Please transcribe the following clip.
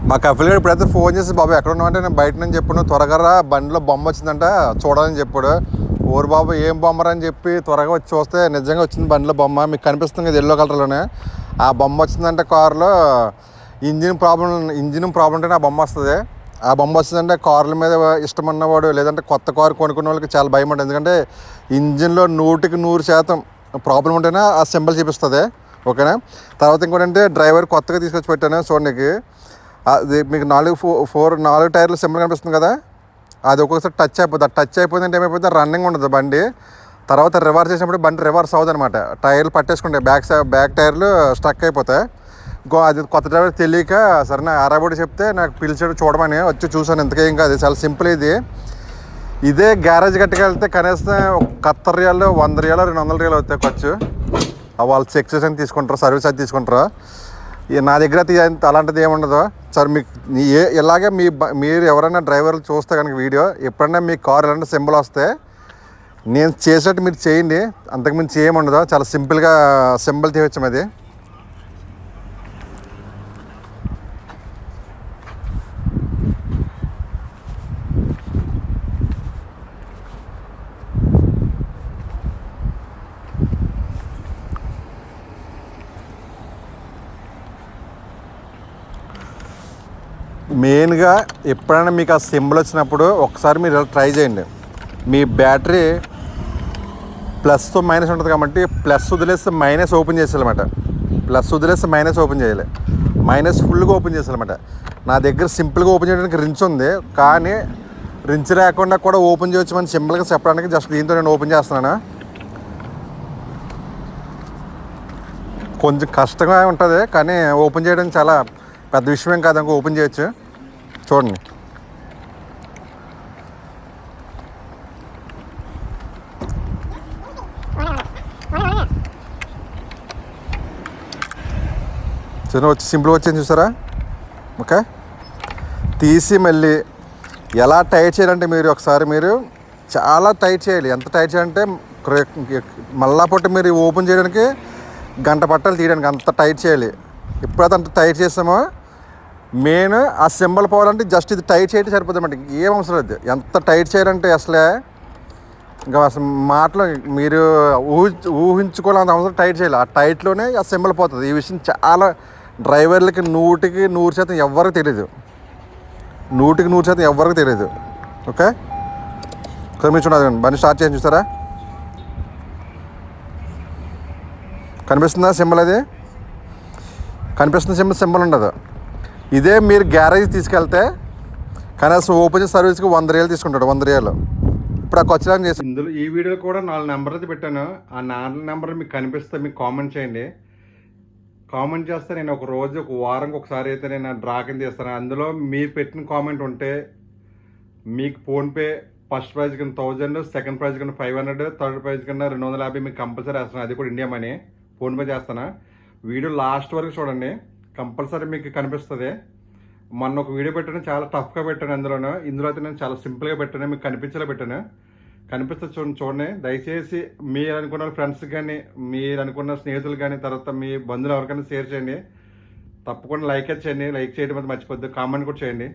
మా కఫిల్ ఇప్పుడైతే ఫోన్ చేసి బాబు ఎక్కడ ఉన్నావు అంటే నేను బయట నుంచి చెప్పాను, త్వరగా రా బండిలో బొమ్మ వచ్చిందంట చూడాలని చెప్పాడు. ఓరు బాబు ఏం బొమ్మరా అని చెప్పి త్వరగా వచ్చి చూస్తే నిజంగా వచ్చింది బండిలో బొమ్మ. మీకు కనిపిస్తుంది కదా ఎల్లో కలర్లోనే. ఆ బొమ్మ వచ్చిందంటే కారులో ఇంజిన్ ప్రాబ్లం ఉంటేనే ఆ బొమ్మ వస్తుంది. ఆ బొమ్మ వచ్చిందంటే కార్ల మీద ఇష్టం ఉన్నవాడు లేదంటే కొత్త కారు కొనుక్కున్న వాళ్ళకి చాలా భయం ఉంటుంది. ఎందుకంటే ఇంజిన్లో 100% ప్రాబ్లం ఉంటేనే ఆ సింబల్ చూపిస్తుంది. ఓకేనా. తర్వాత ఇంకోటంటే డ్రైవర్ కొత్తగా తీసుకొచ్చి పెట్టాను చూడండి. అది మీకు 4 టైర్లు సింబల్ కనిపిస్తుంది కదా, అది ఒక్కొక్కసారి టచ్ అయిపోతుంది. టచ్ అయిపోయిందంటే ఏమైపోతుంది, రన్నింగ్ ఉండదు బండి. తర్వాత రివర్స్ చేసినప్పుడు బండి రివర్స్ అవ్వదు అనమాట. టైర్లు పట్టేసుకుంటాయి, బ్యాక్ టైర్లు స్ట్రక్ అయిపోతాయి. అది కొత్త డ్రైవర్ తెలియక సరే నా ఆరాబడి చెప్తే నాకు పిలిచాడు చూడమని వచ్చి చూసాను. ఇంతకేం కాదు, చాలా సింపుల్ ఇది. ఇదే గ్యారేజ్ కట్టుకెళ్తే కనీసం $100, $100, $200 అవుతాయి ఖర్చు. వాళ్ళు చెక్ చేసి తీసుకుంటారు, సర్వీస్ అది తీసుకుంటారు. నా దగ్గర అలాంటిది ఏముండదు సార్. మీకు ఇలాగే మీరు ఎవరైనా డ్రైవర్లు చూస్తే కనుక వీడియో ఎప్పుడైనా మీ కార్ ఎలాంటి సింబల్ వస్తే నేను చేసేటట్టు మీరు చేయండి. అంతకుమించి ఏముండదు, చాలా సింపుల్గా సింబల్ తీయవచ్చు. అది మెయిన్గా ఎప్పుడైనా మీకు ఆ సింబల్ వచ్చినప్పుడు ఒకసారి మీరు ట్రై చేయండి. మీ బ్యాటరీ ప్లస్తో మైనస్ ఉంటుంది కాబట్టి ప్లస్ వదిలేస్తే మైనస్ ఓపెన్ చేసేయాలన్నమాట. ప్లస్ వదిలేస్తే మైనస్ ఓపెన్ చేయాలి, మైనస్ ఫుల్గా ఓపెన్ చేసేయాలన్నమాట. నా దగ్గర సింపుల్గా ఓపెన్ చేయడానికి రించ్ ఉంది, కానీ రించ్ లేకుండా కూడా ఓపెన్ చేయవచ్చు మన సింపుల్గా చెప్పడానికి జస్ట్ దీంతో నేను ఓపెన్ చేస్తున్నాను. కొంచెం కష్టంగా ఉంటుంది, కానీ ఓపెన్ చేయడం చాలా పెద్ద విషయం కాదు, ఇంకా ఓపెన్ చేయొచ్చు. చూడండి, వచ్చి సింపుల్ వచ్చింది చూసారా. ఓకే, తీసి మళ్ళీ ఎలా టైట్ చేయాలంటే మీరు చాలా టైట్ చేయాలి. ఎంత టైట్ చేయాలంటే మళ్ళా పొట్టి మీరు ఓపెన్ చేయడానికి గంట పట్టాలి తీయడానికి, అంత టైట్ చేయాలి. ఎప్పుడైతే అంత టైట్ చేస్తామో మెయిన్ ఆ సింబల్ పోవాలంటే జస్ట్ ఇది టైట్ చేయడం సరిపోతుంది అన్నమాట. ఏం అవసరం లేదు. ఎంత టైట్ చేయాలంటే ఇంకా అసలు మాటలో మీరు ఊహించుకోవాలంత అవసరం టైట్ చేయాలి. ఆ టైట్లోనే ఆ సింబల్ పోతుంది. ఈ విషయం చాలా డ్రైవర్లకి 100% ఎవరికి తెలియదు. 100% ఎవరికి తెలియదు. ఓకే, మీరు చూడండి, బండి స్టార్ట్ చేయండి. చూసారా, కనిపిస్తుందా సింబల్? అది కనిపిస్తున్న సింబల్ ఉండదు. ఇదే మీరు గ్యారేజ్ తీసుకెళ్తే కనీసం ఓపెన్ సర్వీస్కి $100 తీసుకుంటాడు. $100 ఇప్పుడు ఆ ఖర్చులను చేసి ఇందులో ఈ వీడియోలో కూడా 4 నెంబర్లు అయితే పెట్టాను. ఆ 4 నెంబర్లు మీకు కనిపిస్తే మీకు కామెంట్ చేయండి. కామెంట్ చేస్తే నేను ఒక వారంకి ఒకసారి అయితే నేను డ్రా కింద చేస్తాను. అందులో మీరు పెట్టిన కామెంట్ ఉంటే మీకు ఫోన్పే ఫస్ట్ ప్రైజ్ కింద 1000, సెకండ్ ప్రైజ్ కింద 500, థర్డ్ ప్రైజ్ కింద 250 మీకు కంపల్సరీ వేస్తాను. అది కూడా ఇండియా మనీ ఫోన్పే చేస్తాను. వీడియో లాస్ట్ వరకు చూడండి, కంపల్సరీ మీకు కనిపిస్తుంది. మొన్న ఒక వీడియో పెట్టాను, చాలా టఫ్గా పెట్టాను. ఇందులో అయితే నేను చాలా సింపుల్గా పెట్టాను, మీకు కనిపించేలా పెట్టాను. కనిపిస్తే చూడండి. దయచేసి మీరు అనుకున్న ఫ్రెండ్స్ కానీ, మీరు అనుకున్న స్నేహితులు కానీ, తర్వాత మీ బంధువులు ఎవరికైనా షేర్ చేయండి. తప్పకుండా లైక్ చేయండి. లైక్ చేయడం అయితే మర్చిపోద్దు. కామెంట్ కూడా చేయండి.